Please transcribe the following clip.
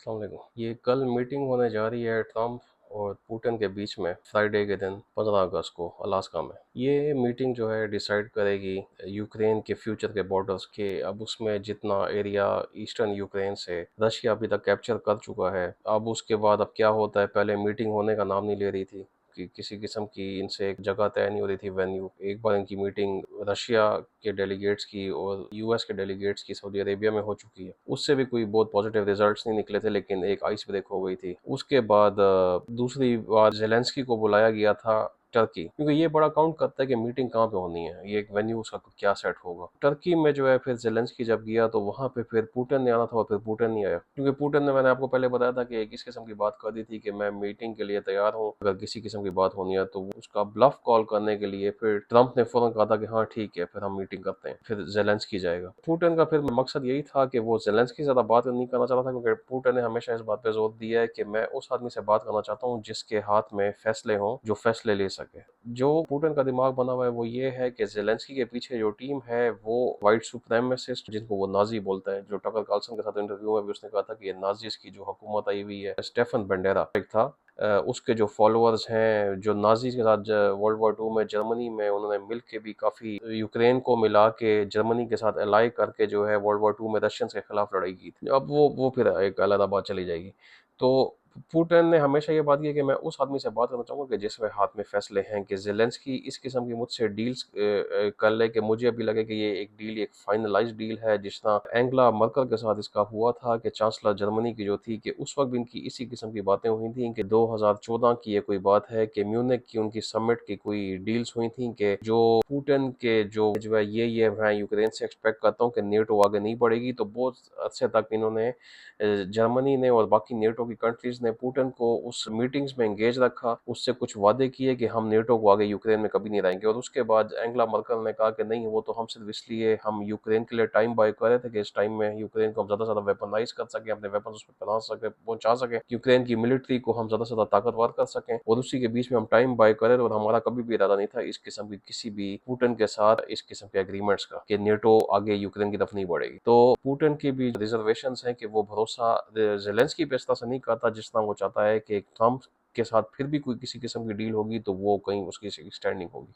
अस्सलाम वालेकुम। ये कल मीटिंग होने जा रही है ट्रम्प और पुतिन के बीच में फ्राइडे के दिन 15 अगस्त को अलास्का में। ये मीटिंग जो है डिसाइड करेगी यूक्रेन के फ्यूचर के बॉर्डर्स के। अब उसमें जितना एरिया ईस्टर्न यूक्रेन से रशिया अभी तक कैप्चर कर चुका है, अब उसके बाद अब क्या होता है। पहले मीटिंग होने का नाम नहीं ले रही थी कि किसी किस्म की इनसे एक जगह तय नहीं हो रही थी, वेन्यू। एक बार इनकी मीटिंग रशिया के डेलीगेट्स की और यूएस के डेलीगेट्स की सऊदी अरेबिया में हो चुकी है। उससे भी कोई बहुत पॉजिटिव रिजल्ट्स नहीं निकले थे, लेकिन एक आइस ब्रेक हो गई थी। उसके बाद दूसरी बार जेलेंस्की को बुलाया गया था टर्की, क्योंकि ये बड़ा काउंट करता है कि मीटिंग कहाँ पे होनी है, ये एक वेन्यू उसका क्या सेट होगा। टर्की में जो है फिर जेलेंस्की जब गया तो वहां पे फिर पुतिन ने आना था और फिर पुतिन नहीं आया, क्योंकि पुतिन ने, मैंने आपको पहले बताया था कि एक इस किस्म की बात कर दी थी कि मैं मीटिंग के लिए तैयार हूँ अगर किसी किस्म की बात होनी है। तो उसका ब्लफ कॉल करने के लिए फिर ट्रंप ने फौरन कहा था कि हाँ ठीक है, फिर हम मीटिंग करते हैं, फिर जेलेंस्की जाएगा। पुतिन का फिर मकसद यही था कि वो जेलेंस्की से ज्यादा बात नहीं करना चाहता था, क्योंकि पुतिन ने हमेशा इस बात पे जोर दिया है कि मैं उस आदमी से बात करना चाहता हूँ जिसके हाथ में फैसले हों, जो फैसले ले सके। जो पुतिन का दिमाग बना हुआ है वो ये है कि जेलेंस्की के पीछे जो टीम है वो वाइट सुप्रेमेसिस्ट, जिनको वो नाजी बोलता है। जो टकर कार्लसन के साथ इंटरव्यू में भी उसने कहा था कि ये नाजीज की जो हुकूमत आई हुई है, स्टेफन बंडेरा एक था, उसके जो फॉलोअर्स हैं, जो नाजीज के साथ वर्ल्ड वॉर 2 में जर्मनी में उन्होंने मिल के भी काफी यूक्रेन को मिला के जर्मनी के साथ अलाई करके जो है वर्ल्ड वॉर 2 में रशियंस के खिलाफ लड़ाई की थी। अब वो फिर एक अलग बात चली जाएगी। तो पुतिन ने हमेशा ये बात की कि मैं उस आदमी से बात करना चाहूंगा कि जिसमें हाथ में फैसले हैं। कि जेलेंस्की इस किस्म की मुझसे डील्स कर ले कि मुझे अभी लगे कि ये एक डील, एक फाइनलाइज डील है, जिस तरह एंगला मर्कल के साथ इसका हुआ था कि चांसलर जर्मनी की जो थी, कि उस वक्त भी इनकी इसी किस्म की बातें हुई थी। कि 2014 की ये कोई बात है कि म्यूनिख की उनकी समिट की कोई डील्स हुई थी कि जो पुतिन के जो है ये मैं यूक्रेन से एक्सपेक्ट करता हूँ कि नेटो आगे नहीं बढ़ेगी। तो बहुत अरसे तक इन्होंने जर्मनी ने और बाकी नेटो की कंट्रीज ने पुतिन को उस मीटिंग्स में एंगेज रखा, उससे कुछ वादे किए कि हम नेटो को आगे यूक्रेन में कभी नहीं लाएंगे। और उसके बाद एंगला मर्कल ने कहा कि नहीं, वो तो हम सिर्फ इसलिए हम यूक्रेन के लिए टाइम बाय कर रहे थे कि इस टाइम में यूक्रेन को हम ज्यादा से ज्यादा वेपनाइज कर सकें, अपने वेपन उस पर पहुंचा सकें, यूक्रेन की मिलिट्री को हम ज्यादा से ज्यादा ताकतवर कर सकें। और उसी के बीच में हम टाइम बाय करें। और हमारा कभी भी इरादा नहीं था इस किस्म की किसी भी पुतिन के साथ इस किस्म के एग्रीमेंट्स का कि नेटो आगे यूक्रेन की तरफ नहीं बढ़ेगी। तो पुतिन की भी रिजर्वेशन है कि वो भरोसा जेलेंस्की पे इस तरह से नहीं करता जिस तरह वो चाहता है कि ट्रम्प के साथ फिर भी कोई किसी किस्म की डील होगी तो वो कहीं उसकी स्टैंडिंग होगी।